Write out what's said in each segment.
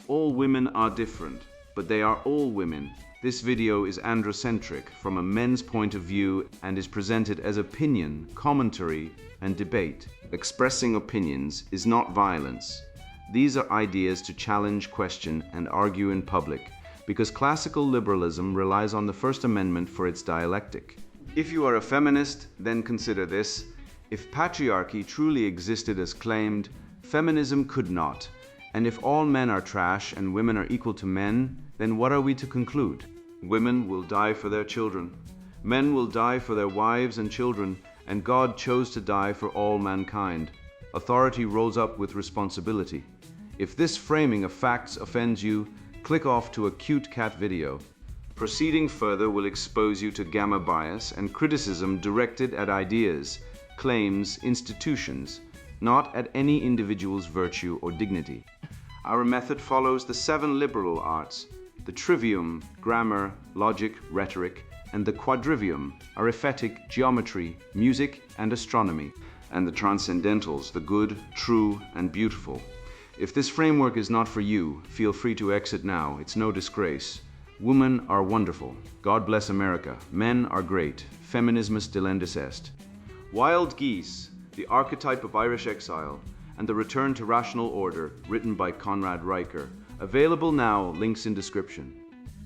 All women are different, but they are all women. This video is androcentric from a men's point of view and is presented as opinion, commentary, and debate. Expressing opinions is not violence. These are ideas to challenge, question, and argue in public, because classical liberalism relies on the First Amendment for its dialectic. If you are a feminist, then consider this. If patriarchy truly existed as claimed, feminism could not. And if all men are trash and women are equal to men, then what are we to conclude? Women will die for their children. Men will die for their wives and children, and God chose to die for all mankind. Authority rolls up with responsibility. If this framing of facts offends you, click off to a cute cat video. Proceeding further will expose you to gamma bias and criticism directed at ideas, claims, institutions, not at any individual's virtue or dignity. Our method follows the 7 liberal arts. The trivium, grammar, logic, rhetoric, and the quadrivium, arithmetic, geometry, music, and astronomy, and the transcendentals, the good, true, and beautiful. If this framework is not for you, feel free to exit now. It's no disgrace. Women are wonderful. God bless America. Men are great. Feminismus delendis est. Wild Geese, the archetype of Irish exile, and the Return to Rational Order, written by Conrad Riker. Available now, links in description.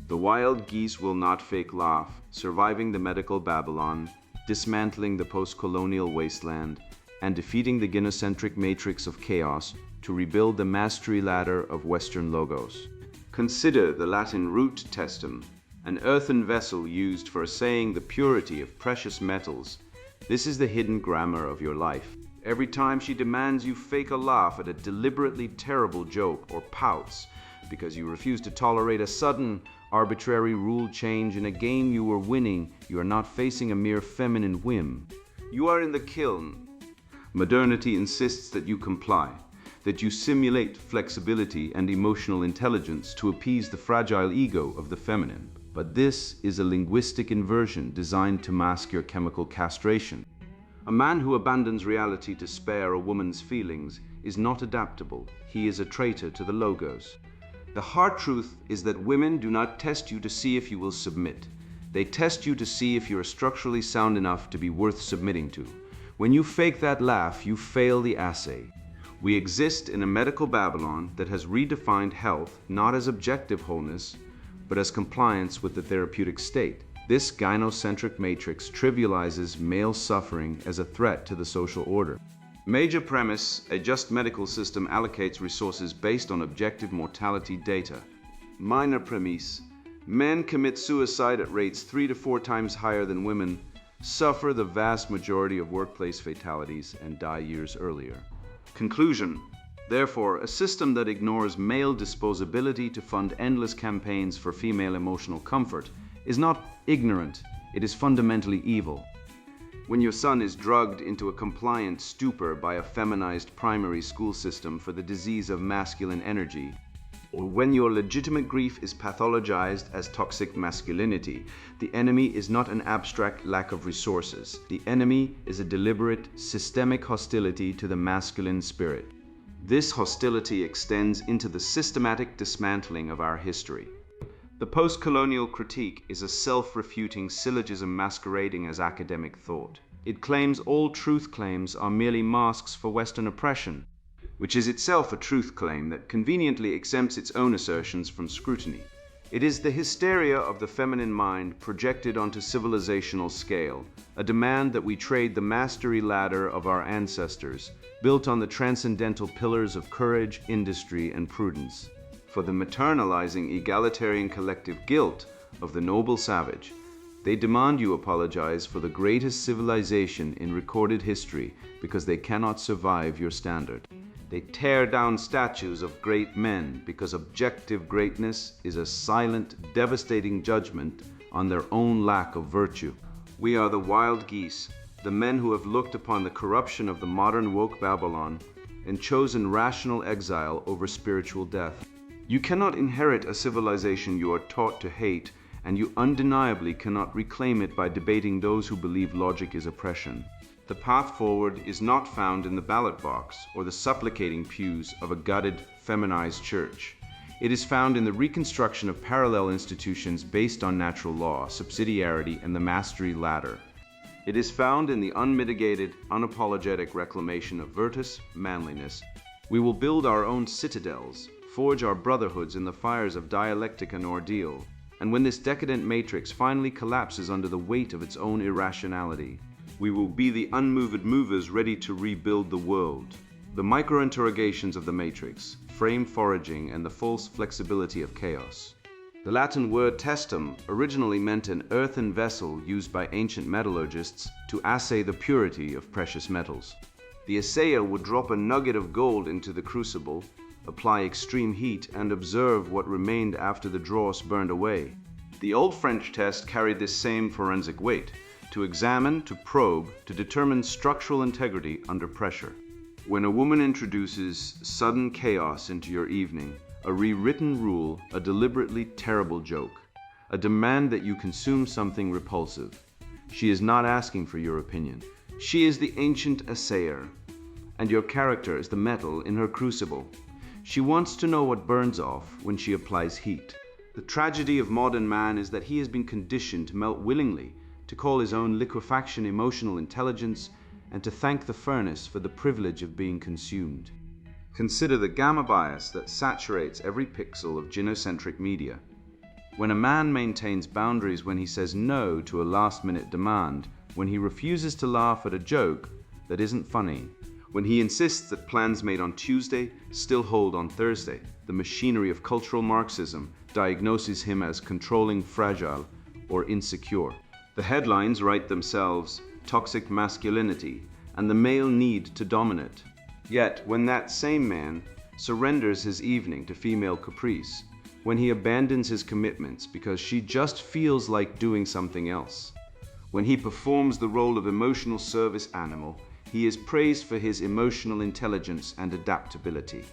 The wild geese will not fake laugh, surviving the medical Babylon, dismantling the post-colonial wasteland, and defeating the gynocentric matrix of chaos to rebuild the mastery ladder of Western logos. Consider the Latin root testum, an earthen vessel used for assaying the purity of precious metals. This is the hidden grammar of your life. Every time she demands you fake a laugh at a deliberately terrible joke or pouts because you refuse to tolerate a sudden, arbitrary rule change in a game you were winning, you are not facing a mere feminine whim. You are in the kiln. Modernity insists that you comply, that you simulate flexibility and emotional intelligence to appease the fragile ego of the feminine. But this is a linguistic inversion designed to mask your chemical castration. A man who abandons reality to spare a woman's feelings is not adaptable. He is a traitor to the logos. The hard truth is that women do not test you to see if you will submit. They test you to see if you are structurally sound enough to be worth submitting to. When you fake that laugh, you fail the assay. We exist in a medical Babylon that has redefined health not as objective wholeness, but as compliance with the therapeutic state. This gynocentric matrix trivializes male suffering as a threat to the social order. Major premise: a just medical system allocates resources based on objective mortality data. Minor premise: men commit suicide at rates 3 to 4 times higher than women, suffer the vast majority of workplace fatalities, and die years earlier. Conclusion: therefore, a system that ignores male disposability to fund endless campaigns for female emotional comfort is not ignorant, it is fundamentally evil. When your son is drugged into a compliant stupor by a feminized primary school system for the disease of masculine energy, or when your legitimate grief is pathologized as toxic masculinity, the enemy is not an abstract lack of resources. The enemy is a deliberate, systemic hostility to the masculine spirit. This hostility extends into the systematic dismantling of our history. The post-colonial critique is a self-refuting syllogism masquerading as academic thought. It claims all truth claims are merely masks for Western oppression, which is itself a truth claim that conveniently exempts its own assertions from scrutiny. It is the hysteria of the feminine mind projected onto civilizational scale, a demand that we trade the mastery ladder of our ancestors, built on the transcendental pillars of courage, industry, and prudence, for the maternalizing egalitarian collective guilt of the noble savage. They demand you apologize for the greatest civilization in recorded history because they cannot survive your standard. They tear down statues of great men because objective greatness is a silent, devastating judgment on their own lack of virtue. We are the wild geese, the men who have looked upon the corruption of the modern woke Babylon and chosen rational exile over spiritual death. You cannot inherit a civilization you are taught to hate, and you undeniably cannot reclaim it by debating those who believe logic is oppression. The path forward is not found in the ballot box or the supplicating pews of a gutted, feminized church. It is found in the reconstruction of parallel institutions based on natural law, subsidiarity, and the mastery ladder. It is found in the unmitigated, unapologetic reclamation of virtus, manliness. We will build our own citadels, forge our brotherhoods in the fires of dialectic and ordeal, and when this decadent matrix finally collapses under the weight of its own irrationality, we will be the unmoved movers ready to rebuild the world. The micro-interrogations of the matrix, frame foraging, and the false flexibility of chaos. The Latin word testum originally meant an earthen vessel used by ancient metallurgists to assay the purity of precious metals. The assayer would drop a nugget of gold into the crucible, apply extreme heat, and observe what remained after the dross burned away. The Old French test carried this same forensic weight, to examine, to probe, to determine structural integrity under pressure. When a woman introduces sudden chaos into your evening, a rewritten rule, a deliberately terrible joke, a demand that you consume something repulsive, she is not asking for your opinion. She is the ancient assayer, and your character is the metal in her crucible. She wants to know what burns off when she applies heat. The tragedy of modern man is that he has been conditioned to melt willingly, to call his own liquefaction emotional intelligence, and to thank the furnace for the privilege of being consumed. Consider the gamma bias that saturates every pixel of gynocentric media. When a man maintains boundaries, when he says no to a last-minute demand, when he refuses to laugh at a joke that isn't funny, when he insists that plans made on Tuesday still hold on Thursday, the machinery of cultural Marxism diagnoses him as controlling, fragile, or insecure. The headlines write themselves, toxic masculinity, and the male need to dominate. Yet, when that same man surrenders his evening to female caprice, when he abandons his commitments because she just feels like doing something else, when he performs the role of emotional service animal, he is praised for his emotional intelligence and adaptability.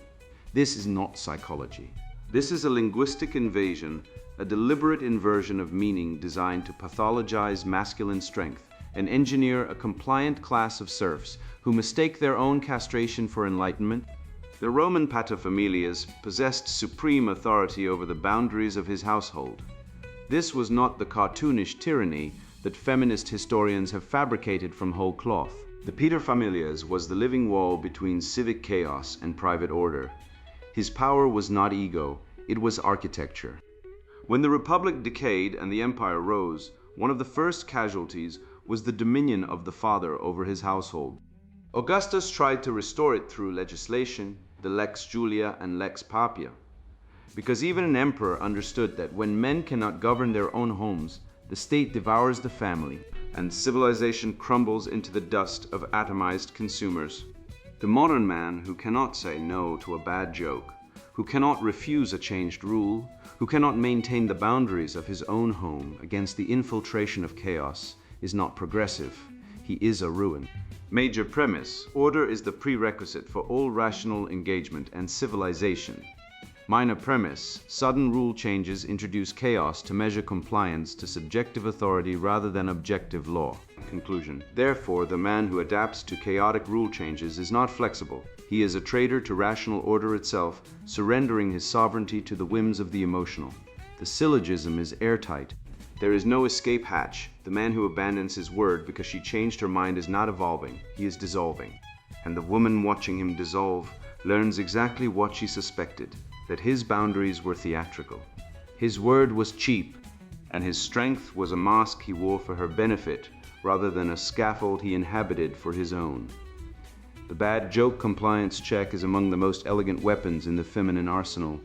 This is not psychology. This is a linguistic invasion, a deliberate inversion of meaning designed to pathologize masculine strength and engineer a compliant class of serfs who mistake their own castration for enlightenment. The Roman paterfamilias possessed supreme authority over the boundaries of his household. This was not the cartoonish tyranny that feminist historians have fabricated from whole cloth. The paterfamilias was the living wall between civic chaos and private order. His power was not ego, it was architecture. When the Republic decayed and the Empire rose, one of the first casualties was the dominion of the father over his household. Augustus tried to restore it through legislation, the Lex Julia and Lex Papia, because even an emperor understood that when men cannot govern their own homes, the state devours the family, and civilization crumbles into the dust of atomized consumers. The modern man who cannot say no to a bad joke, who cannot refuse a changed rule, who cannot maintain the boundaries of his own home against the infiltration of chaos, is not progressive. He is a ruin. Major premise: order is the prerequisite for all rational engagement and civilization. Minor premise: sudden rule changes introduce chaos to measure compliance to subjective authority rather than objective law. Conclusion: therefore, the man who adapts to chaotic rule changes is not flexible. He is a traitor to rational order itself, surrendering his sovereignty to the whims of the emotional. The syllogism is airtight. There is no escape hatch. The man who abandons his word because she changed her mind is not evolving, he is dissolving. And the woman watching him dissolve learns exactly what she suspected, that his boundaries were theatrical. His word was cheap, and his strength was a mask he wore for her benefit rather than a scaffold he inhabited for his own. The bad joke compliance check is among the most elegant weapons in the feminine arsenal.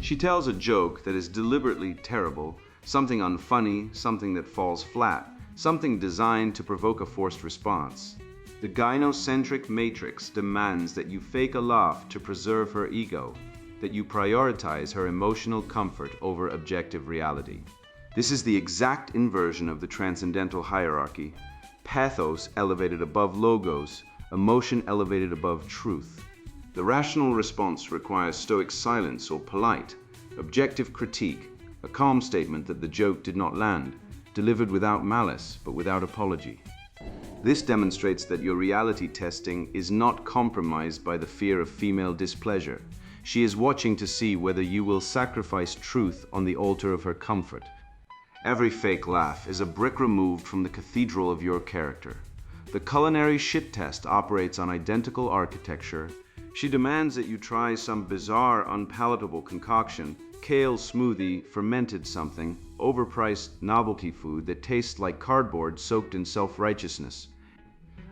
She tells a joke that is deliberately terrible, something unfunny, something that falls flat, something designed to provoke a forced response. The gynocentric matrix demands that you fake a laugh to preserve her ego, that you prioritize her emotional comfort over objective reality. This is the exact inversion of the transcendental hierarchy. Pathos elevated above logos, emotion elevated above truth. The rational response requires stoic silence or polite, objective critique, a calm statement that the joke did not land, delivered without malice but without apology. This demonstrates that your reality testing is not compromised by the fear of female displeasure. She is watching to see whether you will sacrifice truth on the altar of her comfort. Every fake laugh is a brick removed from the cathedral of your character. The culinary shit test operates on identical architecture. She demands that you try some bizarre, unpalatable concoction, kale smoothie, fermented something, overpriced novelty food that tastes like cardboard soaked in self-righteousness.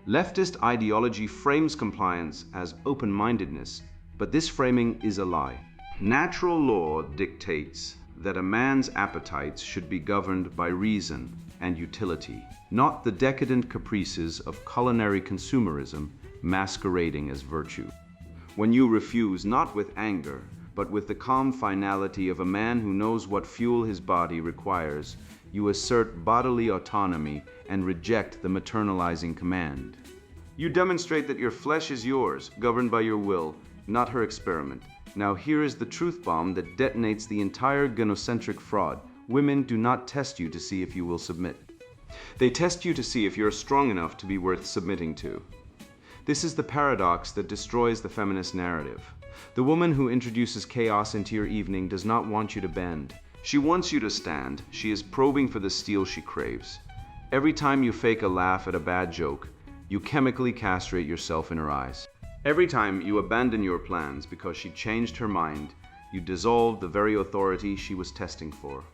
Leftist ideology frames compliance as open-mindedness, but this framing is a lie. Natural law dictates that a man's appetites should be governed by reason and utility, not the decadent caprices of culinary consumerism masquerading as virtue. When you refuse not with anger, but with the calm finality of a man who knows what fuel his body requires, you assert bodily autonomy and reject the maternalizing command. You demonstrate that your flesh is yours, governed by your will, not her experiment. Now here is the truth bomb that detonates the entire gynocentric fraud. Women do not test you to see if you will submit. They test you to see if you're strong enough to be worth submitting to. This is the paradox that destroys the feminist narrative. The woman who introduces chaos into your evening does not want you to bend. She wants you to stand. She is probing for the steel she craves. Every time you fake a laugh at a bad joke, you chemically castrate yourself in her eyes. Every time you abandon your plans because she changed her mind, you dissolve the very authority she was testing for.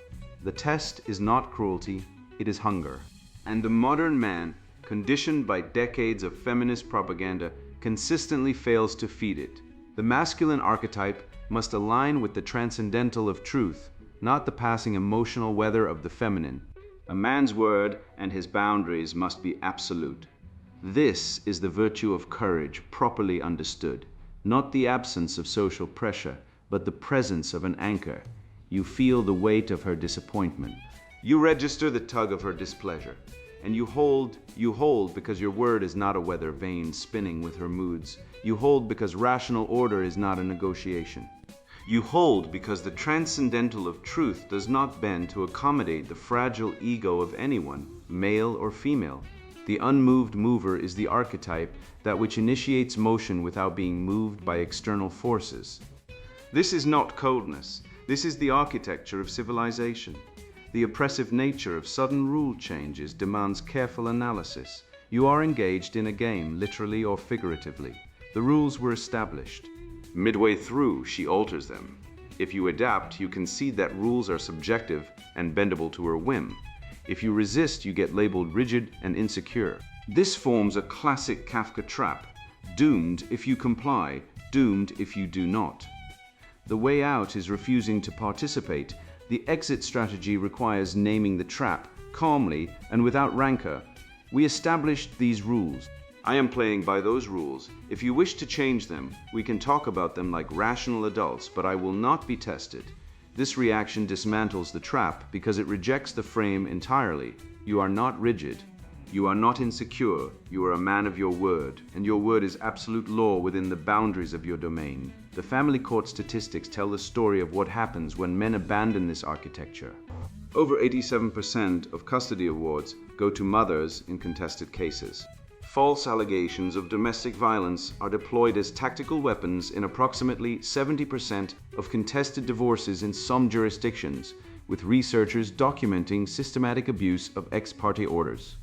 The test is not cruelty, it is hunger. And the modern man, conditioned by decades of feminist propaganda, consistently fails to feed it. The masculine archetype must align with the transcendental of truth, not the passing emotional weather of the feminine. A man's word and his boundaries must be absolute. This is the virtue of courage properly understood, not the absence of social pressure, but the presence of an anchor. You feel the weight of her disappointment. You register the tug of her displeasure, and you hold because your word is not a weather vane spinning with her moods. You hold because rational order is not a negotiation. You hold because the transcendental of truth does not bend to accommodate the fragile ego of anyone, male or female. The unmoved mover is the archetype, that which initiates motion without being moved by external forces. This is not coldness. This is the architecture of civilization. The oppressive nature of sudden rule changes demands careful analysis. You are engaged in a game, literally or figuratively. The rules were established. Midway through, she alters them. If you adapt, you concede that rules are subjective and bendable to her whim. If you resist, you get labeled rigid and insecure. This forms a classic Kafka trap. Doomed if you comply, doomed if you do not. The way out is refusing to participate. The exit strategy requires naming the trap, calmly and without rancor. We established these rules. I am playing by those rules. If you wish to change them, we can talk about them like rational adults, but I will not be tested. This reaction dismantles the trap because it rejects the frame entirely. You are not rigid. You are not insecure. You are a man of your word, and your word is absolute law within the boundaries of your domain. The family court statistics tell the story of what happens when men abandon this architecture. Over 87% of custody awards go to mothers in contested cases. False allegations of domestic violence are deployed as tactical weapons in approximately 70% of contested divorces in some jurisdictions, with researchers documenting systematic abuse of ex parte orders.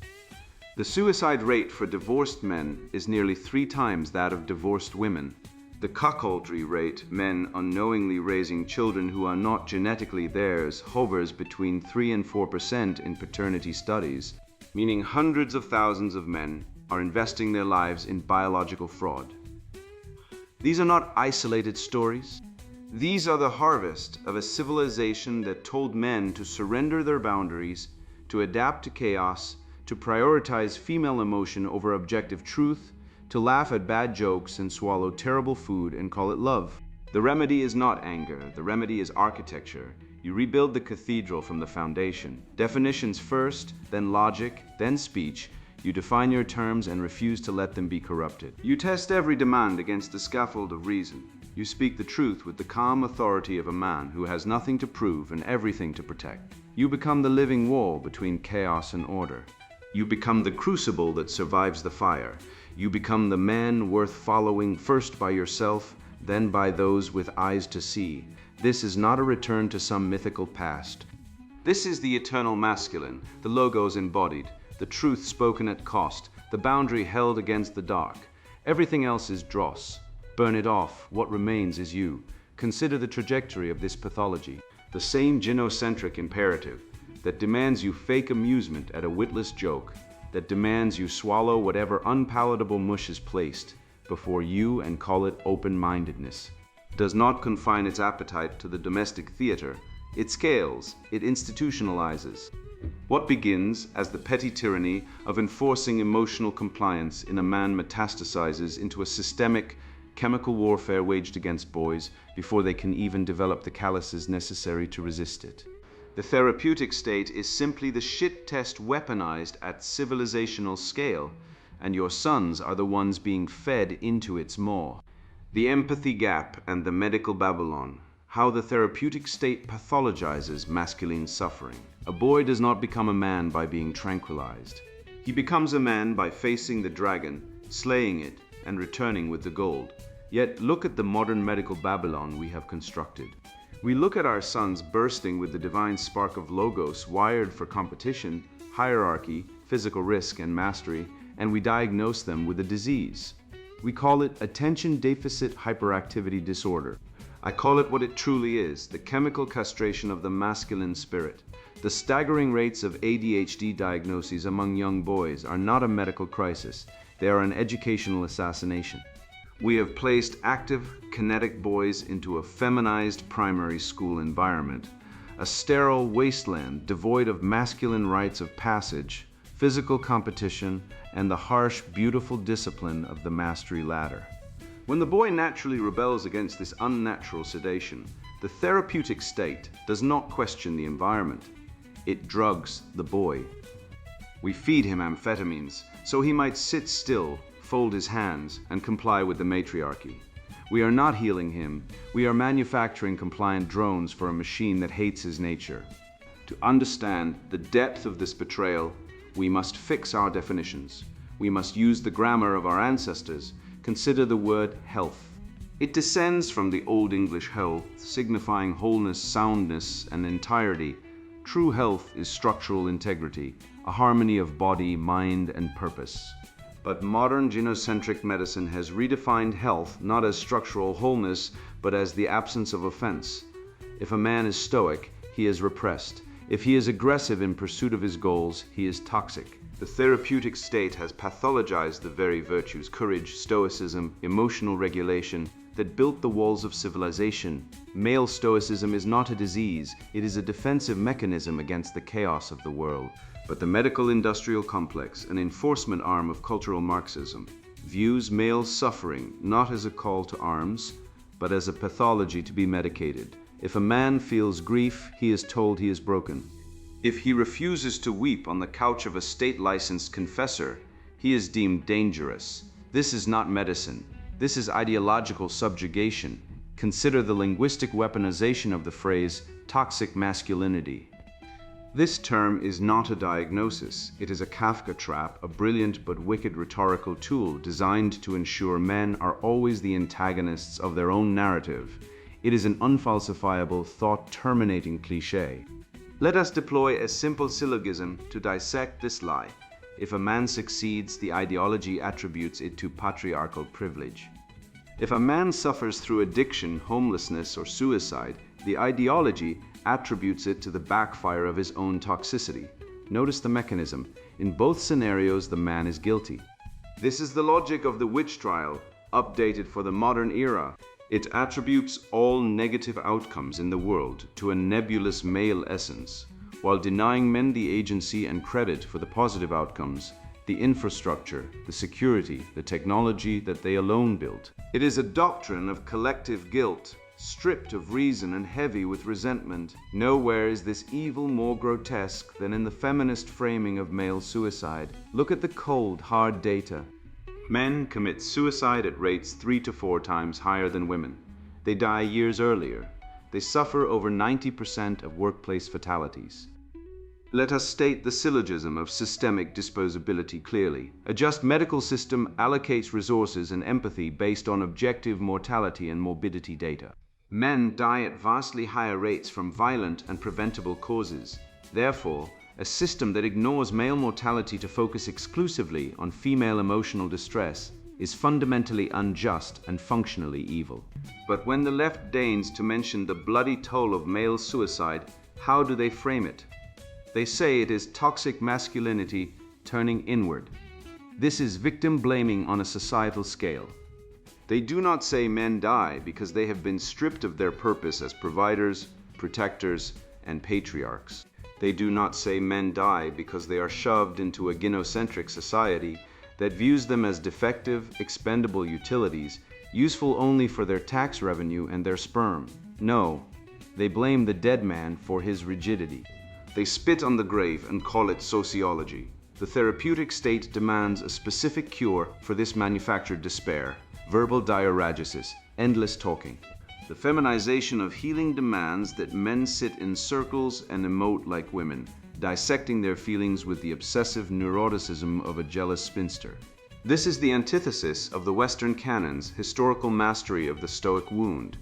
The suicide rate for divorced men is nearly 3 times that of divorced women. The cuckoldry rate, men unknowingly raising children who are not genetically theirs, hovers between 3 and 4% in paternity studies, meaning hundreds of thousands of men are investing their lives in biological fraud. These are not isolated stories. These are the harvest of a civilization that told men to surrender their boundaries, to adapt to chaos, to prioritize female emotion over objective truth, to laugh at bad jokes and swallow terrible food and call it love. The remedy is not anger, the remedy is architecture. You rebuild the cathedral from the foundation. Definitions first, then logic, then speech. You define your terms and refuse to let them be corrupted. You test every demand against the scaffold of reason. You speak the truth with the calm authority of a man who has nothing to prove and everything to protect. You become the living wall between chaos and order. You become the crucible that survives the fire. You become the man worth following first by yourself, then by those with eyes to see. This is not a return to some mythical past. This is the eternal masculine, the logos embodied, the truth spoken at cost, the boundary held against the dark. Everything else is dross. Burn it off. What remains is you. Consider the trajectory of this pathology. The same gynocentric imperative that demands you fake amusement at a witless joke, that demands you swallow whatever unpalatable mush is placed before you and call it open-mindedness, does not confine its appetite to the domestic theater. It scales, it institutionalizes. What begins as the petty tyranny of enforcing emotional compliance in a man metastasizes into a systemic chemical warfare waged against boys before they can even develop the calluses necessary to resist it. The therapeutic state is simply the shit test weaponized at civilizational scale, and your sons are the ones being fed into its maw. The empathy gap and the medical Babylon. How the therapeutic state pathologizes masculine suffering. A boy does not become a man by being tranquilized. He becomes a man by facing the dragon, slaying it, and returning with the gold. Yet look at the modern medical Babylon we have constructed. We look at our sons bursting with the divine spark of logos wired for competition, hierarchy, physical risk, and mastery, and we diagnose them with a disease. We call it attention deficit hyperactivity disorder. I call it what it truly is, the chemical castration of the masculine spirit. The staggering rates of ADHD diagnoses among young boys are not a medical crisis, they are an educational assassination. We have placed active, kinetic boys into a feminized primary school environment, a sterile wasteland devoid of masculine rites of passage, physical competition, and the harsh, beautiful discipline of the mastery ladder. When the boy naturally rebels against this unnatural sedation, the therapeutic state does not question the environment. It drugs the boy. We feed him amphetamines so he might sit still, fold his hands, and comply with the matriarchy. We are not healing him. We are manufacturing compliant drones for a machine that hates his nature. To understand the depth of this betrayal, we must fix our definitions. We must use the grammar of our ancestors. Consider the word health. It descends from the Old English health, signifying wholeness, soundness, and entirety. True health is structural integrity, a harmony of body, mind, and purpose. But modern gynocentric medicine has redefined health not as structural wholeness, but as the absence of offense. If a man is stoic, he is repressed. If he is aggressive in pursuit of his goals, he is toxic. The therapeutic state has pathologized the very virtues, courage, stoicism, emotional regulation, that built the walls of civilization. Male stoicism is not a disease, it is a defensive mechanism against the chaos of the world. But the medical-industrial complex, an enforcement arm of cultural Marxism, views male suffering not as a call to arms, but as a pathology to be medicated. If a man feels grief, he is told he is broken. If he refuses to weep on the couch of a state-licensed confessor, he is deemed dangerous. This is not medicine. This is ideological subjugation. Consider the linguistic weaponization of the phrase toxic masculinity. This term is not a diagnosis. It is a Kafka trap, a brilliant but wicked rhetorical tool designed to ensure men are always the antagonists of their own narrative. It is an unfalsifiable, thought-terminating cliché. Let us deploy a simple syllogism to dissect this lie. If a man succeeds, the ideology attributes it to patriarchal privilege. If a man suffers through addiction, homelessness, or suicide, the ideology attributes it to the backfire of his own toxicity. Notice the mechanism. In both scenarios, the man is guilty. This is the logic of the witch trial, updated for the modern era. It attributes all negative outcomes in the world to a nebulous male essence, while denying men the agency and credit for the positive outcomes, the infrastructure, the security, the technology that they alone built. It is a doctrine of collective guilt, stripped of reason and heavy with resentment. Nowhere is this evil more grotesque than in the feminist framing of male suicide. Look at the cold, hard data. Men commit suicide at rates 3 to 4 times higher than women. They die years earlier. They suffer over 90% of workplace fatalities. Let us state the syllogism of systemic disposability clearly. A just medical system allocates resources and empathy based on objective mortality and morbidity data. Men die at vastly higher rates from violent and preventable causes. Therefore, a system that ignores male mortality to focus exclusively on female emotional distress is fundamentally unjust and functionally evil. But when the left deigns to mention the bloody toll of male suicide, how do they frame it? They say it is toxic masculinity turning inward. This is victim blaming on a societal scale. They do not say men die because they have been stripped of their purpose as providers, protectors, and patriarchs. They do not say men die because they are shoved into a gynocentric society that views them as defective, expendable utilities, useful only for their tax revenue and their sperm. No, they blame the dead man for his rigidity. They spit on the grave and call it sociology. The therapeutic state demands a specific cure for this manufactured despair: verbal diuregesis, endless talking. The feminization of healing demands that men sit in circles and emote like women, dissecting their feelings with the obsessive neuroticism of a jealous spinster. This is the antithesis of the Western canon's historical mastery of the Stoic wound.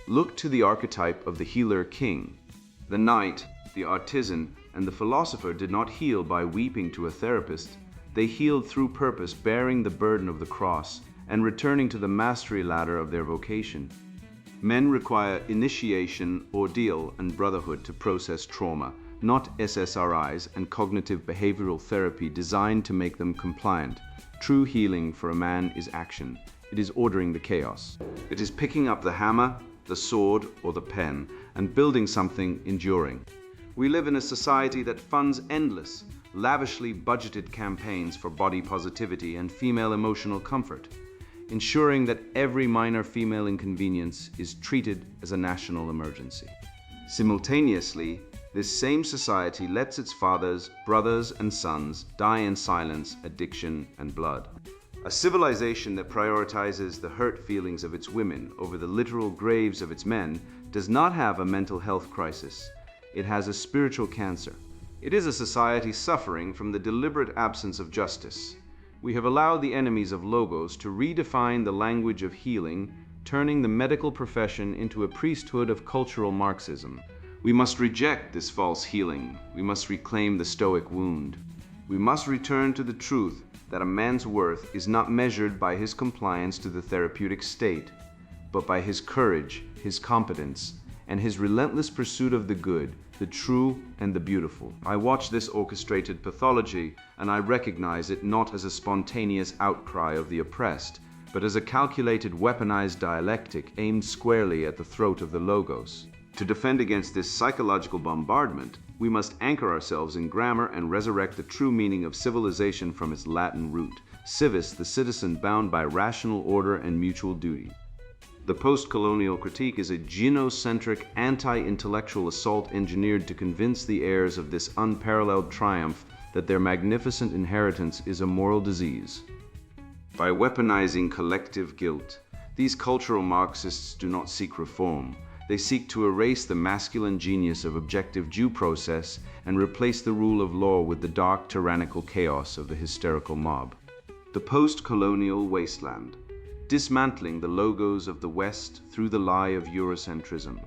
Look to the archetype of the healer king. The knight, the artisan, and the philosopher did not heal by weeping to a therapist. They healed through purpose, bearing the burden of the cross and returning to the mastery ladder of their vocation. Men require initiation, ordeal, and brotherhood to process trauma, not SSRIs and cognitive behavioral therapy designed to make them compliant. True healing for a man is action. It is ordering the chaos. It is picking up the hammer, the sword, or the pen, and building something enduring. We live in a society that funds endless, lavishly budgeted campaigns for body positivity and female emotional comfort, ensuring that every minor female inconvenience is treated as a national emergency. Simultaneously, this same society lets its fathers, brothers, and sons die in silence, addiction, and blood. A civilization that prioritizes the hurt feelings of its women over the literal graves of its men does not have a mental health crisis. It has a spiritual cancer. It is a society suffering from the deliberate absence of justice. We have allowed the enemies of logos to redefine the language of healing, turning the medical profession into a priesthood of cultural Marxism. We must reject this false healing. We must reclaim the Stoic wound. We must return to the truth that a man's worth is not measured by his compliance to the therapeutic state, but by his courage, his competence, and his relentless pursuit of the good, the true, and the beautiful. I watch this orchestrated pathology, and I recognize it not as a spontaneous outcry of the oppressed, but as a calculated, weaponized dialectic aimed squarely at the throat of the logos. To defend against this psychological bombardment, we must anchor ourselves in grammar and resurrect the true meaning of civilization from its Latin root: civis, the citizen bound by rational order and mutual duty. The post-colonial critique is a gynocentric, anti-intellectual assault engineered to convince the heirs of this unparalleled triumph that their magnificent inheritance is a moral disease. By weaponizing collective guilt, these cultural Marxists do not seek reform. They seek to erase the masculine genius of objective due process and replace the rule of law with the dark, tyrannical chaos of the hysterical mob. The post-colonial wasteland. Dismantling the logos of the West through the lie of Eurocentrism.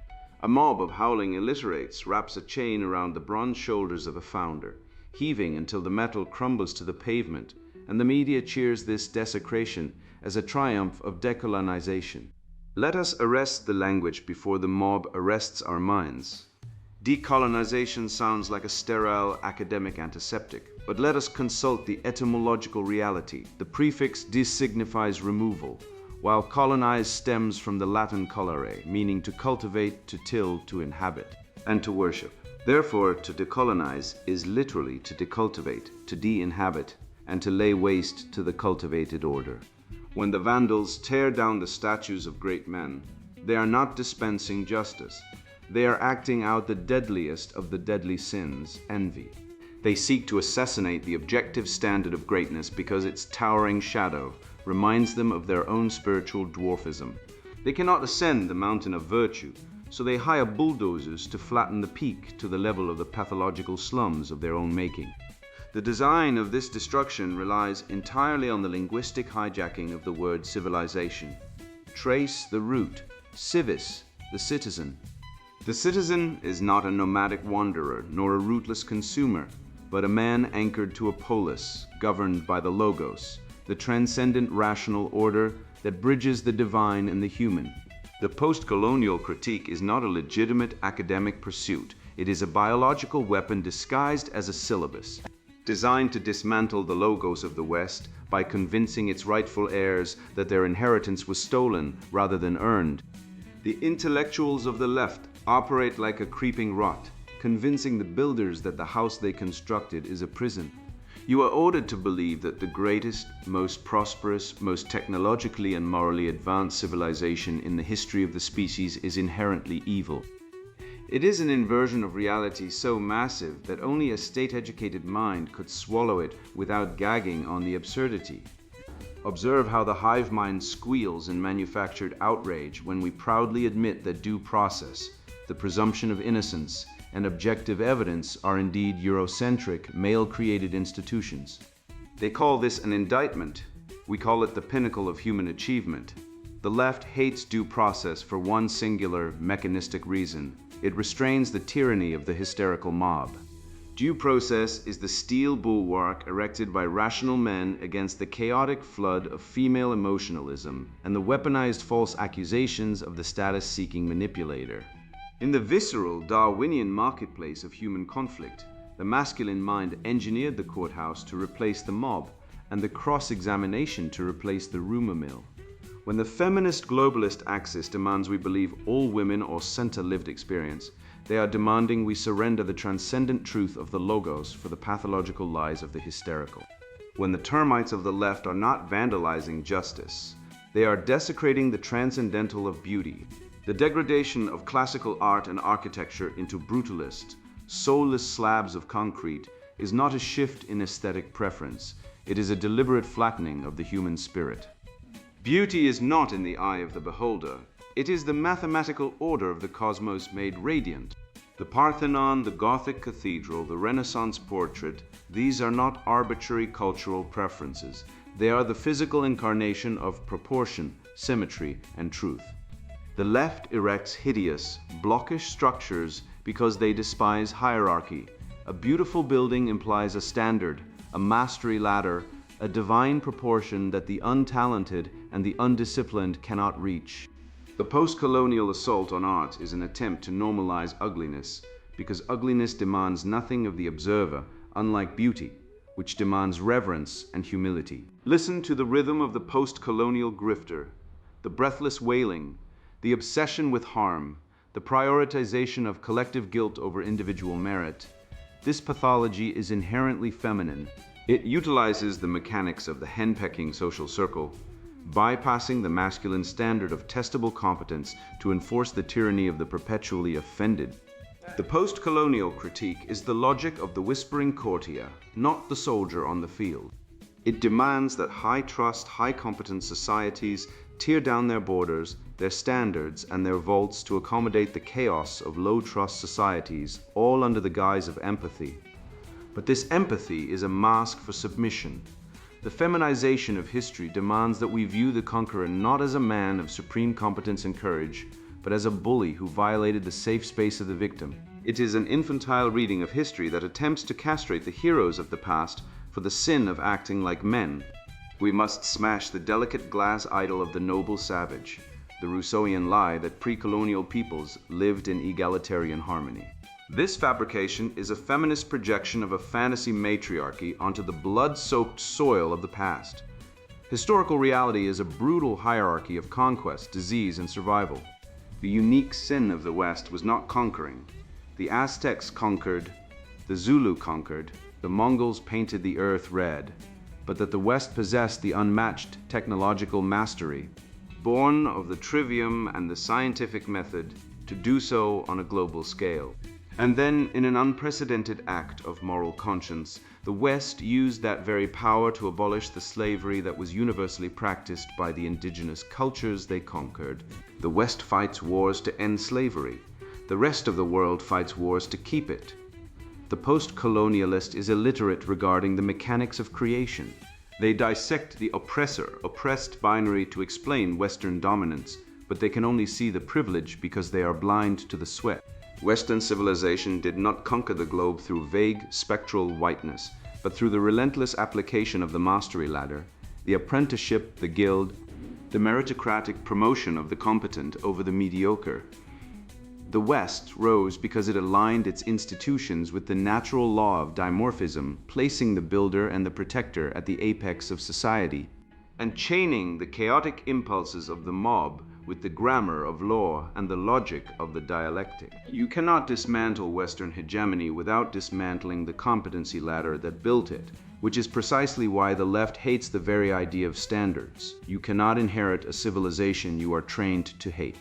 A mob of howling illiterates wraps a chain around the bronze shoulders of a founder, heaving until the metal crumbles to the pavement, and the media cheers this desecration as a triumph of decolonization. Let us arrest the language before the mob arrests our minds. Decolonization sounds like a sterile academic antiseptic, but let us consult the etymological reality. The prefix dis signifies removal, while colonize stems from the Latin colere, meaning to cultivate, to till, to inhabit, and to worship. Therefore, to decolonize is literally to decultivate, to de-inhabit, and to lay waste to the cultivated order. When the Vandals tear down the statues of great men, they are not dispensing justice. They are acting out the deadliest of the deadly sins, envy. They seek to assassinate the objective standard of greatness because its towering shadow reminds them of their own spiritual dwarfism. They cannot ascend the mountain of virtue, so they hire bulldozers to flatten the peak to the level of the pathological slums of their own making. The design of this destruction relies entirely on the linguistic hijacking of the word civilization. Trace the root, civis, the citizen. The citizen is not a nomadic wanderer nor a rootless consumer, but a man anchored to a polis, governed by the logos, the transcendent rational order that bridges the divine and the human. The post-colonial critique is not a legitimate academic pursuit. It is a biological weapon disguised as a syllabus, designed to dismantle the logos of the West by convincing its rightful heirs that their inheritance was stolen rather than earned. The intellectuals of the left operate like a creeping rot, convincing the builders that the house they constructed is a prison. You are ordered to believe that the greatest, most prosperous, most technologically and morally advanced civilization in the history of the species is inherently evil. It is an inversion of reality so massive that only a state-educated mind could swallow it without gagging on the absurdity. Observe how the hive mind squeals in manufactured outrage when we proudly admit that due process, the presumption of innocence, and objective evidence are indeed Eurocentric, male-created institutions. They call this an indictment. We call it the pinnacle of human achievement. The left hates due process for one singular, mechanistic reason. It restrains the tyranny of the hysterical mob. Due process is the steel bulwark erected by rational men against the chaotic flood of female emotionalism and the weaponized false accusations of the status-seeking manipulator. In the visceral Darwinian marketplace of human conflict, the masculine mind engineered the courthouse to replace the mob and the cross-examination to replace the rumor mill. When the feminist globalist axis demands we believe all women or center lived experience, they are demanding we surrender the transcendent truth of the logos for the pathological lies of the hysterical. When the termites of the left are not vandalizing justice, they are desecrating the transcendental of beauty. The degradation of classical art and architecture into brutalist, soulless slabs of concrete is not a shift in aesthetic preference. It is a deliberate flattening of the human spirit. Beauty is not in the eye of the beholder. It is the mathematical order of the cosmos made radiant. The Parthenon, the Gothic cathedral, the Renaissance portrait, these are not arbitrary cultural preferences. They are the physical incarnation of proportion, symmetry, and truth. The left erects hideous, blockish structures because they despise hierarchy. A beautiful building implies a standard, a mastery ladder, a divine proportion that the untalented and the undisciplined cannot reach. The post-colonial assault on art is an attempt to normalize ugliness, because ugliness demands nothing of the observer, unlike beauty, which demands reverence and humility. Listen to the rhythm of the post-colonial grifter, the breathless wailing, the obsession with harm, the prioritization of collective guilt over individual merit. This pathology is inherently feminine. It utilizes the mechanics of the henpecking social circle, bypassing the masculine standard of testable competence to enforce the tyranny of the perpetually offended. The post-colonial critique is the logic of the whispering courtier, not the soldier on the field. It demands that high-trust, high-competence societies tear down their borders, their standards, and their vaults to accommodate the chaos of low-trust societies, all under the guise of empathy. But this empathy is a mask for submission. The feminization of history demands that we view the conqueror not as a man of supreme competence and courage, but as a bully who violated the safe space of the victim. It is an infantile reading of history that attempts to castrate the heroes of the past for the sin of acting like men. We must smash the delicate glass idol of the noble savage, the Rousseauian lie that pre-colonial peoples lived in egalitarian harmony. This fabrication is a feminist projection of a fantasy matriarchy onto the blood-soaked soil of the past. Historical reality is a brutal hierarchy of conquest, disease, and survival. The unique sin of the West was not conquering. The Aztecs conquered, the Zulu conquered, the Mongols painted the earth red, but that the West possessed the unmatched technological mastery, born of the trivium and the scientific method, to do so on a global scale. And then, in an unprecedented act of moral conscience, the West used that very power to abolish the slavery that was universally practiced by the indigenous cultures they conquered. The West fights wars to end slavery. The rest of the world fights wars to keep it. The post-colonialist is illiterate regarding the mechanics of creation. They dissect the oppressor-oppressed binary to explain Western dominance, but they can only see the privilege because they are blind to the sweat. Western civilization did not conquer the globe through vague, spectral whiteness, but through the relentless application of the mastery ladder, the apprenticeship, the guild, the meritocratic promotion of the competent over the mediocre. The West rose because it aligned its institutions with the natural law of dimorphism, placing the builder and the protector at the apex of society, and chaining the chaotic impulses of the mob with the grammar of law and the logic of the dialectic. You cannot dismantle Western hegemony without dismantling the competency ladder that built it, which is precisely why the left hates the very idea of standards. You cannot inherit a civilization you are trained to hate.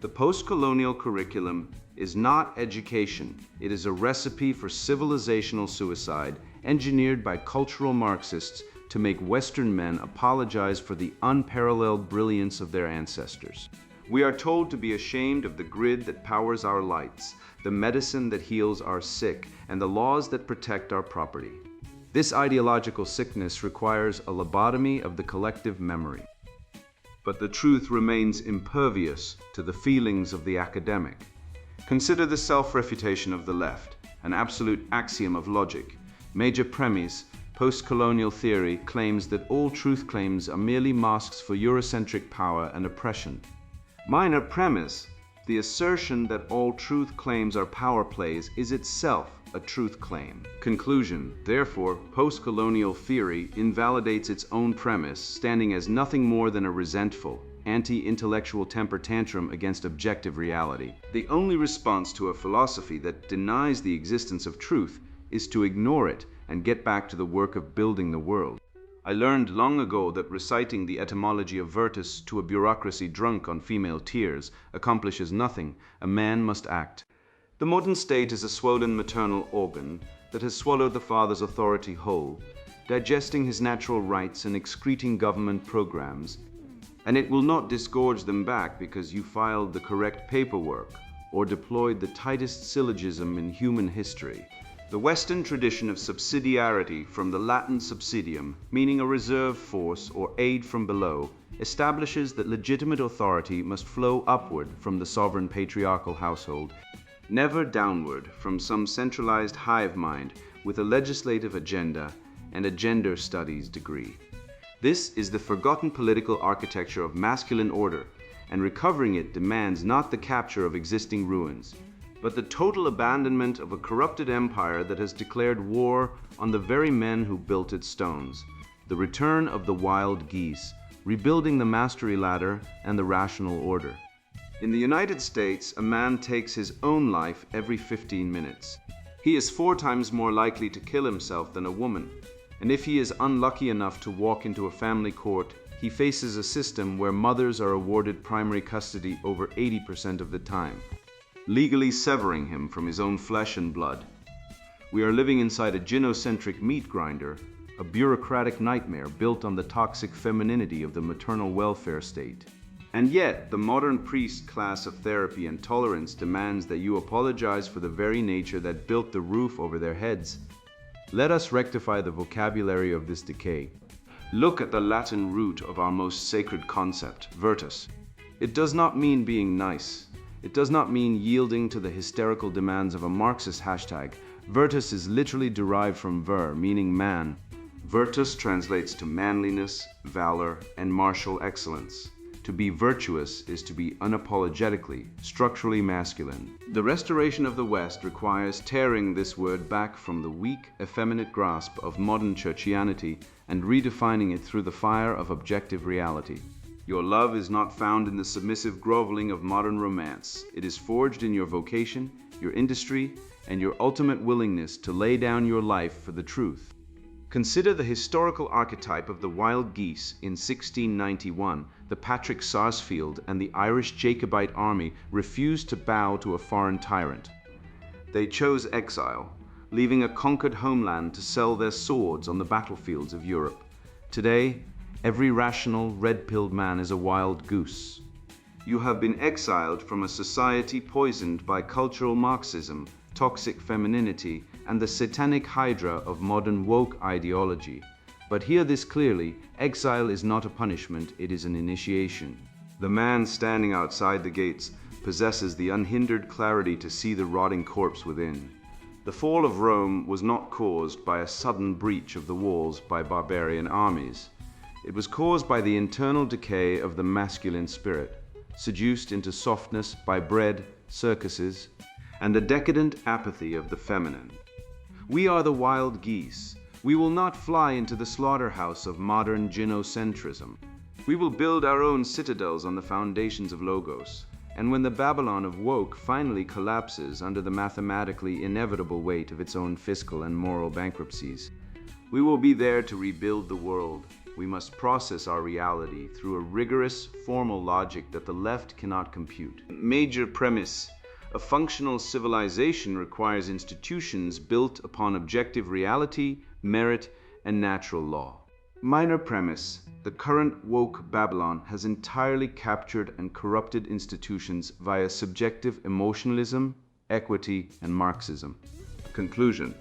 The post-colonial curriculum is not education. It is a recipe for civilizational suicide engineered by cultural Marxists to make Western men apologize for the unparalleled brilliance of their ancestors. We are told to be ashamed of the grid that powers our lights, the medicine that heals our sick, and the laws that protect our property. This ideological sickness requires a lobotomy of the collective memory. But the truth remains impervious to the feelings of the academic. Consider the self-refutation of the left, an absolute axiom of logic. Major premise, post-colonial theory claims that all truth claims are merely masks for Eurocentric power and oppression. Minor premise, the assertion that all truth claims are power plays is itself a truth claim. Conclusion, therefore, post-colonial theory invalidates its own premise, standing as nothing more than a resentful, anti-intellectual temper tantrum against objective reality. The only response to a philosophy that denies the existence of truth is to ignore it and get back to the work of building the world. I learned long ago that reciting the etymology of virtus to a bureaucracy drunk on female tears accomplishes nothing. A man must act. The modern state is a swollen maternal organ that has swallowed the father's authority whole, digesting his natural rights and excreting government programs, and it will not disgorge them back because you filed the correct paperwork or deployed the tightest syllogism in human history. The Western tradition of subsidiarity, from the Latin subsidium, meaning a reserve force or aid from below, establishes that legitimate authority must flow upward from the sovereign patriarchal household, never downward from some centralized hive mind with a legislative agenda and a gender studies degree. This is the forgotten political architecture of masculine order, and recovering it demands not the capture of existing ruins, but the total abandonment of a corrupted empire that has declared war on the very men who built its stones, the return of the wild geese, rebuilding the mastery ladder and the rational order. In the United States, a man takes his own life every 15 minutes. He is 4 times more likely to kill himself than a woman, and if he is unlucky enough to walk into a family court, he faces a system where mothers are awarded primary custody over 80% of the time, legally severing him from his own flesh and blood. We are living inside a gynocentric meat grinder, a bureaucratic nightmare built on the toxic femininity of the maternal welfare state. And yet, the modern priest class of therapy and tolerance demands that you apologize for the very nature that built the roof over their heads. Let us rectify the vocabulary of this decay. Look at the Latin root of our most sacred concept, virtus. It does not mean being nice. It does not mean yielding to the hysterical demands of a Marxist hashtag. Virtus is literally derived from vir, meaning man. Virtus translates to manliness, valor, and martial excellence. To be virtuous is to be unapologetically, structurally masculine. The restoration of the West requires tearing this word back from the weak, effeminate grasp of modern churchianity and redefining it through the fire of objective reality. Your love is not found in the submissive groveling of modern romance. It is forged in your vocation, your industry, and your ultimate willingness to lay down your life for the truth. Consider the historical archetype of the wild geese in 1691. The Patrick Sarsfield and the Irish Jacobite army refused to bow to a foreign tyrant. They chose exile, leaving a conquered homeland to sell their swords on the battlefields of Europe. Today, every rational, red-pilled man is a wild goose. You have been exiled from a society poisoned by cultural Marxism, toxic femininity, and the satanic hydra of modern woke ideology. But hear this clearly, exile is not a punishment, it is an initiation. The man standing outside the gates possesses the unhindered clarity to see the rotting corpse within. The fall of Rome was not caused by a sudden breach of the walls by barbarian armies. It was caused by the internal decay of the masculine spirit, seduced into softness by bread, circuses, and the decadent apathy of the feminine. We are the wild geese. We will not fly into the slaughterhouse of modern gynocentrism. We will build our own citadels on the foundations of logos. And when the Babylon of woke finally collapses under the mathematically inevitable weight of its own fiscal and moral bankruptcies, we will be there to rebuild the world. We must process our reality through a rigorous, formal logic that the left cannot compute. Major premise: a functional civilization requires institutions built upon objective reality, merit, and natural law. Minor premise: the current woke Babylon has entirely captured and corrupted institutions via subjective emotionalism, equity, and Marxism. Conclusion: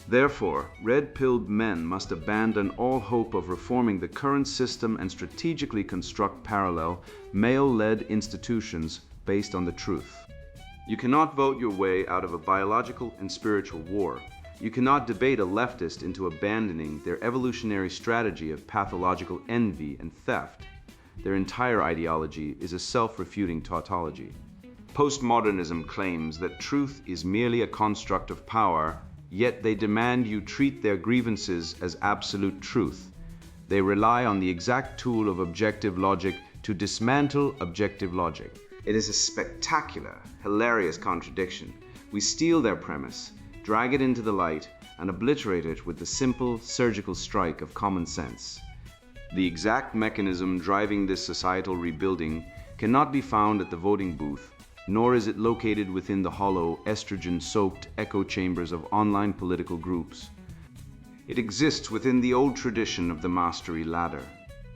therefore, red-pilled men must abandon all hope of reforming the current system and strategically construct parallel, male-led institutions based on the truth. You cannot vote your way out of a biological and spiritual war. You cannot debate a leftist into abandoning their evolutionary strategy of pathological envy and theft. Their entire ideology is a self-refuting tautology. Postmodernism claims that truth is merely a construct of power, yet they demand you treat their grievances as absolute truth. They rely on the exact tool of objective logic to dismantle objective logic. It is a spectacular, hilarious contradiction. We steal their premise, drag it into the light, and obliterate it with the simple, surgical strike of common sense. The exact mechanism driving this societal rebuilding cannot be found at the voting booth, nor is it located within the hollow, estrogen-soaked echo chambers of online political groups. It exists within the old tradition of the mastery ladder.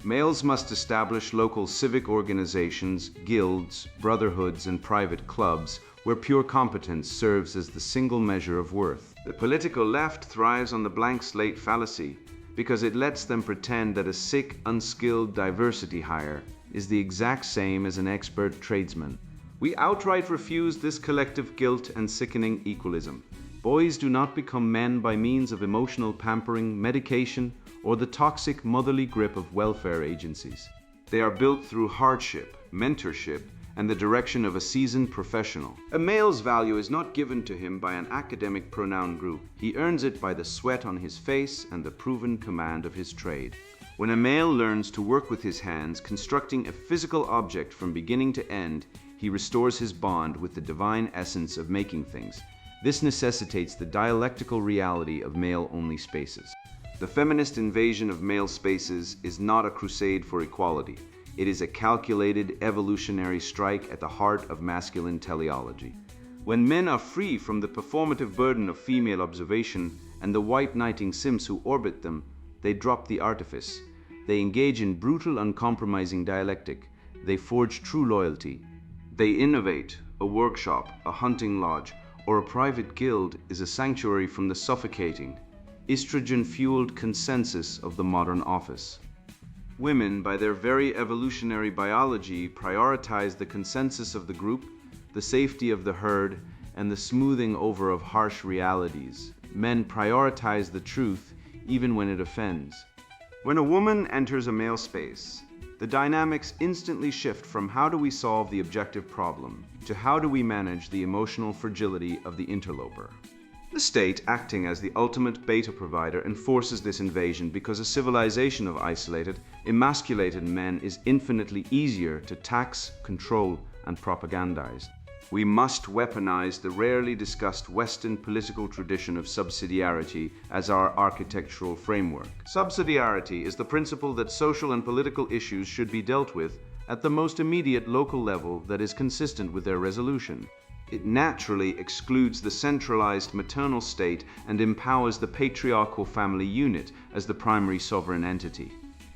Males must establish local civic organizations, guilds, brotherhoods, and private clubs where pure competence serves as the single measure of worth. The political left thrives on the blank slate fallacy because it lets them pretend that a sick, unskilled diversity hire is the exact same as an expert tradesman. We outright refuse this collective guilt and sickening equalism. Boys do not become men by means of emotional pampering, medication, or the toxic motherly grip of welfare agencies. They are built through hardship, mentorship, and the direction of a seasoned professional. A male's value is not given to him by an academic pronoun group. He earns it by the sweat on his face and the proven command of his trade. When a male learns to work with his hands, constructing a physical object from beginning to end, he restores his bond with the divine essence of making things. This necessitates the dialectical reality of male-only spaces. The feminist invasion of male spaces is not a crusade for equality. It is a calculated evolutionary strike at the heart of masculine teleology. When men are free from the performative burden of female observation and the white-knighting simps who orbit them, they drop the artifice. They engage in brutal, uncompromising dialectic. They forge true loyalty. They innovate. A workshop, a hunting lodge, or a private guild is a sanctuary from the suffocating, estrogen-fueled consensus of the modern office. Women, by their very evolutionary biology, prioritize the consensus of the group, the safety of the herd, and the smoothing over of harsh realities. Men prioritize the truth, even when it offends. When a woman enters a male space, the dynamics instantly shift from how do we solve the objective problem to how do we manage the emotional fragility of the interloper. The state, acting as the ultimate beta provider, enforces this invasion because a civilization of isolated, emasculated men is infinitely easier to tax, control, and propagandize. We must weaponize the rarely discussed Western political tradition of subsidiarity as our architectural framework. Subsidiarity is the principle that social and political issues should be dealt with at the most immediate local level that is consistent with their resolution. It naturally excludes the centralized maternal state and empowers the patriarchal family unit as the primary sovereign entity.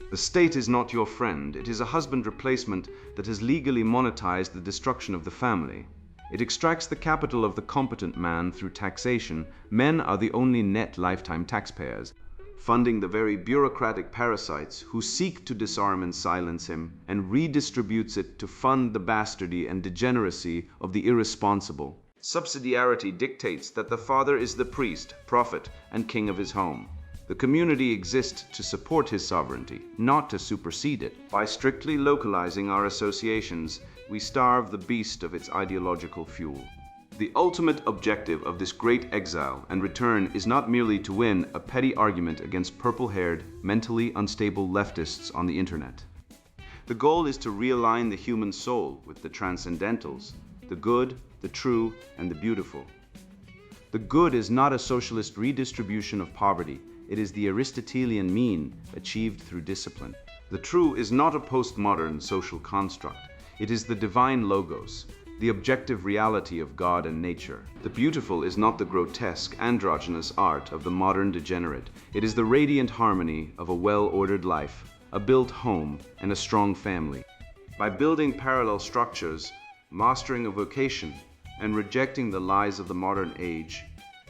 The state is not your friend. It is a husband replacement that has legally monetized the destruction of the family. It extracts the capital of the competent man through taxation. Men are the only net lifetime taxpayers, funding the very bureaucratic parasites who seek to disarm and silence him, and redistributes it to fund the bastardy and degeneracy of the irresponsible. Subsidiarity dictates that the father is the priest, prophet, and king of his home. The community exists to support his sovereignty, not to supersede it. By strictly localizing our associations, we starve the beast of its ideological fuel. The ultimate objective of this great exile and return is not merely to win a petty argument against purple-haired, mentally unstable leftists on the internet. The goal is to realign the human soul with the transcendentals, the good, the true, and the beautiful. The good is not a socialist redistribution of poverty. It is the Aristotelian mean achieved through discipline. The true is not a postmodern social construct. It is the divine logos, the objective reality of God and nature. The beautiful is not the grotesque, androgynous art of the modern degenerate. It is the radiant harmony of a well-ordered life, a built home, and a strong family. By building parallel structures, mastering a vocation, and rejecting the lies of the modern age,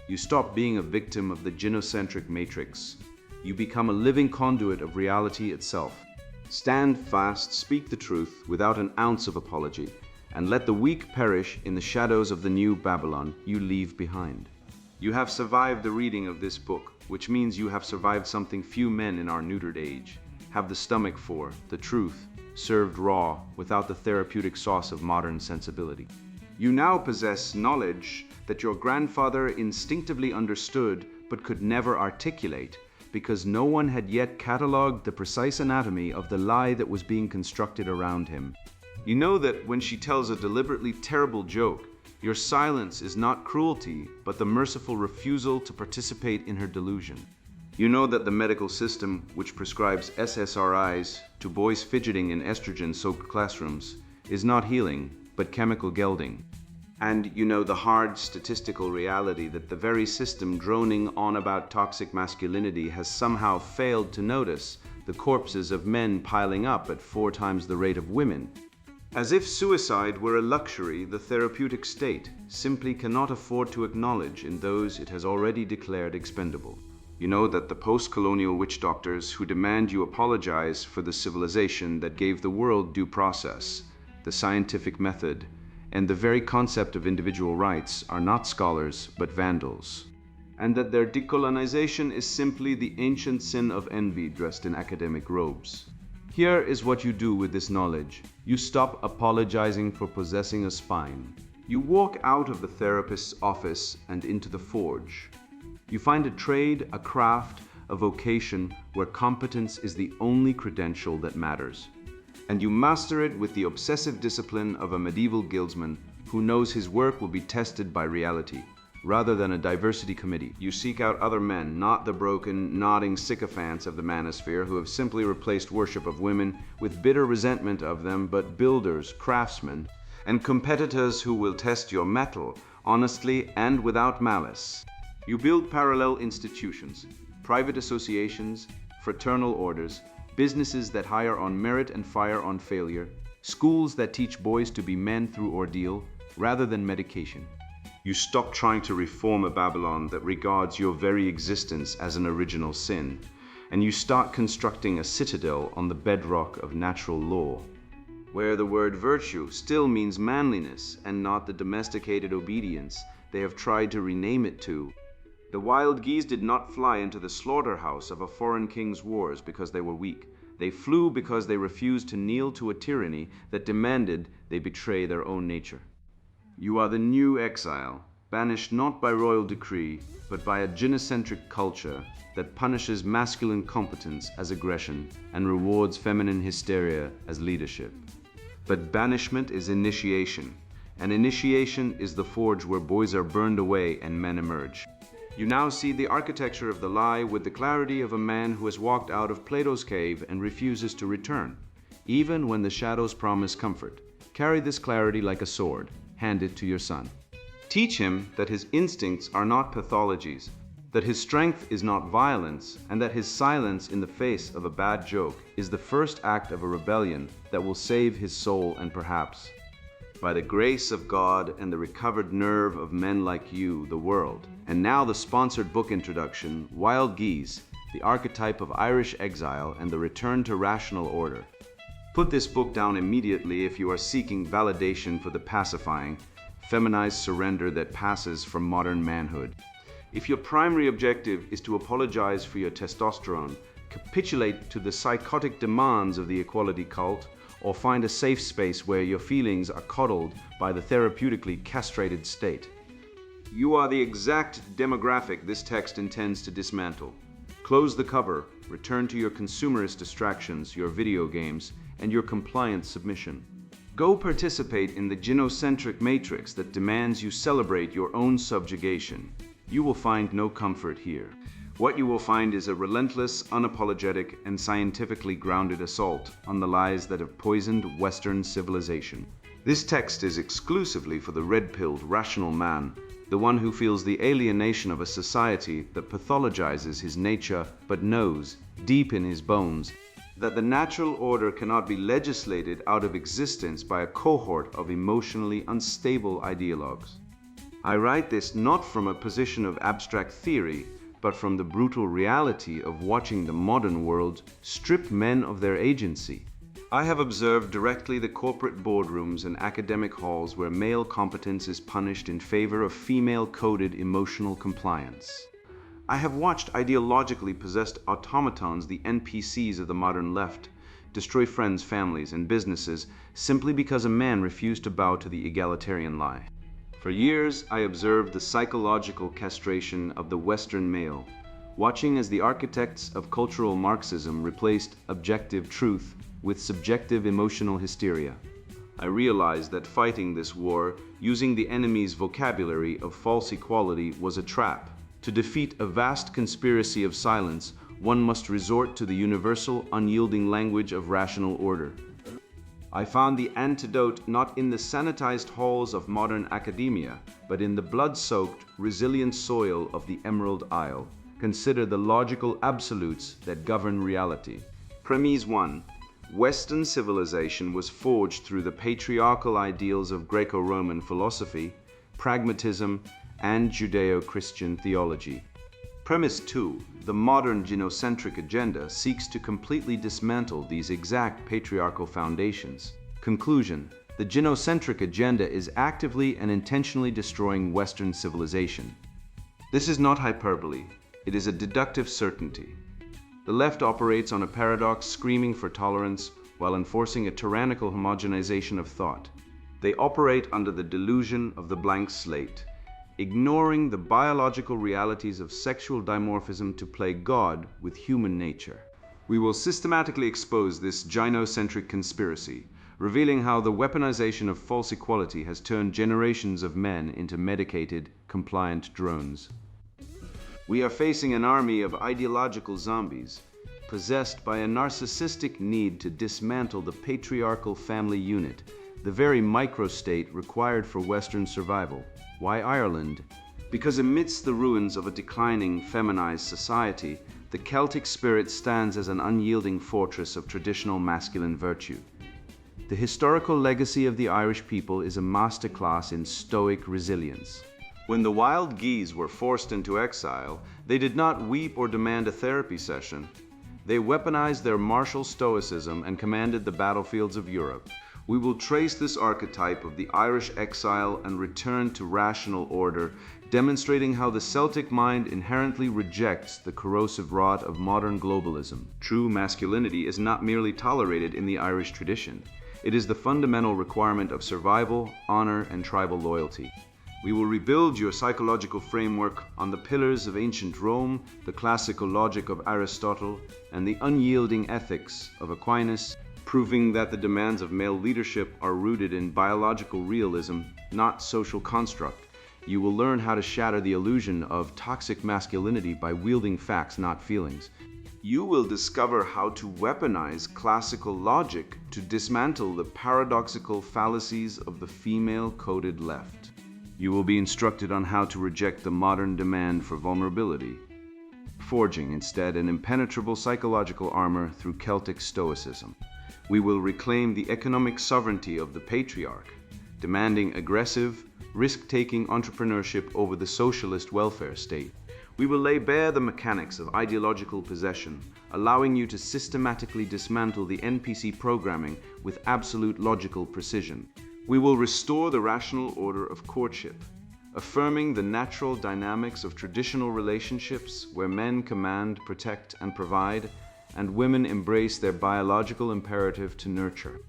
you stop being a victim of the gynocentric matrix. You become a living conduit of reality itself. Stand fast, speak the truth without an ounce of apology, and let the weak perish in the shadows of the new Babylon you leave behind. You have survived the reading of this book, which means you have survived something few men in our neutered age have the stomach for, the truth, served raw, without the therapeutic sauce of modern sensibility. You now possess knowledge that your grandfather instinctively understood but could never articulate, because no one had yet catalogued the precise anatomy of the lie that was being constructed around him. You know that when she tells a deliberately terrible joke, your silence is not cruelty, but the merciful refusal to participate in her delusion. You know that the medical system, which prescribes SSRIs to boys fidgeting in estrogen-soaked classrooms, is not healing, but chemical gelding. And you know the hard statistical reality that the very system droning on about toxic masculinity has somehow failed to notice the corpses of men piling up at 4 times the rate of women. As if suicide were a luxury the therapeutic state simply cannot afford to acknowledge in those it has already declared expendable. You know that the post-colonial witch doctors who demand you apologize for the civilization that gave the world due process, the scientific method, and the very concept of individual rights are not scholars but vandals, and that their decolonization is simply the ancient sin of envy dressed in academic robes. Here is what you do with this knowledge. You stop apologizing for possessing a spine. You walk out of the therapist's office and into the forge. You find a trade, a craft, a vocation where competence is the only credential that matters. And you master it with the obsessive discipline of a medieval guildsman who knows his work will be tested by reality, rather than a diversity committee. You seek out other men, not the broken, nodding sycophants of the manosphere who have simply replaced worship of women with bitter resentment of them, but builders, craftsmen, and competitors who will test your mettle, honestly and without malice. You build parallel institutions, private associations, fraternal orders, businesses that hire on merit and fire on failure, schools that teach boys to be men through ordeal rather than medication. You stop trying to reform a Babylon that regards your very existence as an original sin, and you start constructing a citadel on the bedrock of natural law, where the word virtue still means manliness and not the domesticated obedience they have tried to rename it to. The wild geese did not fly into the slaughterhouse of a foreign king's wars because they were weak. They flew because they refused to kneel to a tyranny that demanded they betray their own nature. You are the new exile, banished not by royal decree, but by a gynocentric culture that punishes masculine competence as aggression and rewards feminine hysteria as leadership. But banishment is initiation, and initiation is the forge where boys are burned away and men emerge. You now see the architecture of the lie with the clarity of a man who has walked out of Plato's cave and refuses to return, even when the shadows promise comfort. Carry this clarity like a sword. Hand it to your son. Teach him that his instincts are not pathologies, that his strength is not violence, and that his silence in the face of a bad joke is the first act of a rebellion that will save his soul and perhaps, by the grace of God and the recovered nerve of men like you, the world. And now the sponsored book introduction, Wild Geese, the archetype of Irish exile and the return to rational order. Put this book down immediately if you are seeking validation for the pacifying, feminized surrender that passes from modern manhood. If your primary objective is to apologize for your testosterone, capitulate to the psychotic demands of the equality cult, or find a safe space where your feelings are coddled by the therapeutically castrated state, you are the exact demographic this text intends to dismantle. Close the cover, return to your consumerist distractions, your video games, and your compliant submission. Go participate in the gynocentric matrix that demands you celebrate your own subjugation. You will find no comfort here. What you will find is a relentless, unapologetic, and scientifically grounded assault on the lies that have poisoned Western civilization. This text is exclusively for the red-pilled, rational man, the one who feels the alienation of a society that pathologizes his nature but knows, deep in his bones, that the natural order cannot be legislated out of existence by a cohort of emotionally unstable ideologues. I write this not from a position of abstract theory, but from the brutal reality of watching the modern world strip men of their agency. I have observed directly the corporate boardrooms and academic halls where male competence is punished in favor of female-coded emotional compliance. I have watched ideologically possessed automatons, the NPCs of the modern left, destroy friends, families, and businesses simply because a man refused to bow to the egalitarian lie. For years, I observed the psychological castration of the Western male, watching as the architects of cultural Marxism replaced objective truth with subjective emotional hysteria. I realized that fighting this war using the enemy's vocabulary of false equality was a trap. To defeat a vast conspiracy of silence, one must resort to the universal, unyielding language of rational order. I found the antidote not in the sanitized halls of modern academia, but in the blood-soaked, resilient soil of the Emerald Isle. Consider the logical absolutes that govern reality. Premise 1. Western civilization was forged through the patriarchal ideals of Greco-Roman philosophy, pragmatism, and Judeo-Christian theology. Premise 2. The modern gynocentric agenda seeks to completely dismantle these exact patriarchal foundations. Conclusion. The gynocentric agenda is actively and intentionally destroying Western civilization. This is not hyperbole. It is a deductive certainty. The left operates on a paradox, screaming for tolerance while enforcing a tyrannical homogenization of thought. They operate under the delusion of the blank slate, ignoring the biological realities of sexual dimorphism to play God with human nature. We will systematically expose this gynocentric conspiracy, revealing how the weaponization of false equality has turned generations of men into medicated, compliant drones. We are facing an army of ideological zombies, possessed by a narcissistic need to dismantle the patriarchal family unit, the very microstate required for Western survival. Why Ireland? Because amidst the ruins of a declining, feminized society, the Celtic spirit stands as an unyielding fortress of traditional masculine virtue. The historical legacy of the Irish people is a masterclass in stoic resilience. When the wild geese were forced into exile, they did not weep or demand a therapy session. They weaponized their martial stoicism and commanded the battlefields of Europe. We will trace this archetype of the Irish exile and return to rational order, demonstrating how the Celtic mind inherently rejects the corrosive rot of modern globalism. True masculinity is not merely tolerated in the Irish tradition. It is the fundamental requirement of survival, honor, and tribal loyalty. We will rebuild your psychological framework on the pillars of ancient Rome, the classical logic of Aristotle, and the unyielding ethics of Aquinas, proving that the demands of male leadership are rooted in biological realism, not social construct. You will learn how to shatter the illusion of toxic masculinity by wielding facts, not feelings. You will discover how to weaponize classical logic to dismantle the paradoxical fallacies of the female-coded left. You will be instructed on how to reject the modern demand for vulnerability, forging instead an impenetrable psychological armor through Celtic stoicism. We will reclaim the economic sovereignty of the patriarch, demanding aggressive, risk-taking entrepreneurship over the socialist welfare state. We will lay bare the mechanics of ideological possession, allowing you to systematically dismantle the NPC programming with absolute logical precision. We will restore the rational order of courtship, affirming the natural dynamics of traditional relationships where men command, protect, and provide, and women embrace their biological imperative to nurture.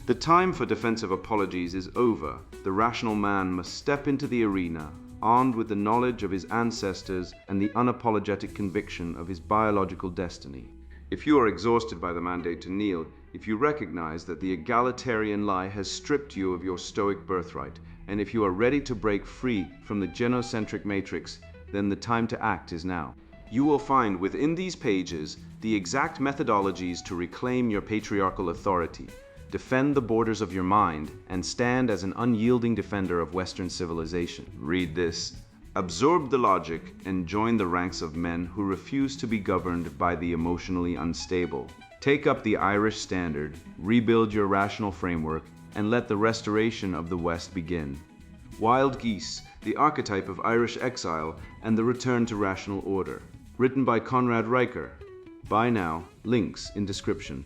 The time for defensive apologies is over. The rational man must step into the arena, armed with the knowledge of his ancestors and the unapologetic conviction of his biological destiny. If you are exhausted by the mandate to kneel, if you recognize that the egalitarian lie has stripped you of your stoic birthright, and if you are ready to break free from the gynocentric matrix, then the time to act is now. You will find within these pages the exact methodologies to reclaim your patriarchal authority, defend the borders of your mind, and stand as an unyielding defender of Western civilization. Read this, absorb the logic, and join the ranks of men who refuse to be governed by the emotionally unstable. Take up the Irish standard, rebuild your rational framework, and let the restoration of the West begin. Wild Geese, the archetype of Irish exile and the return to rational order. Written by Conrad Riker. Buy now, links in description.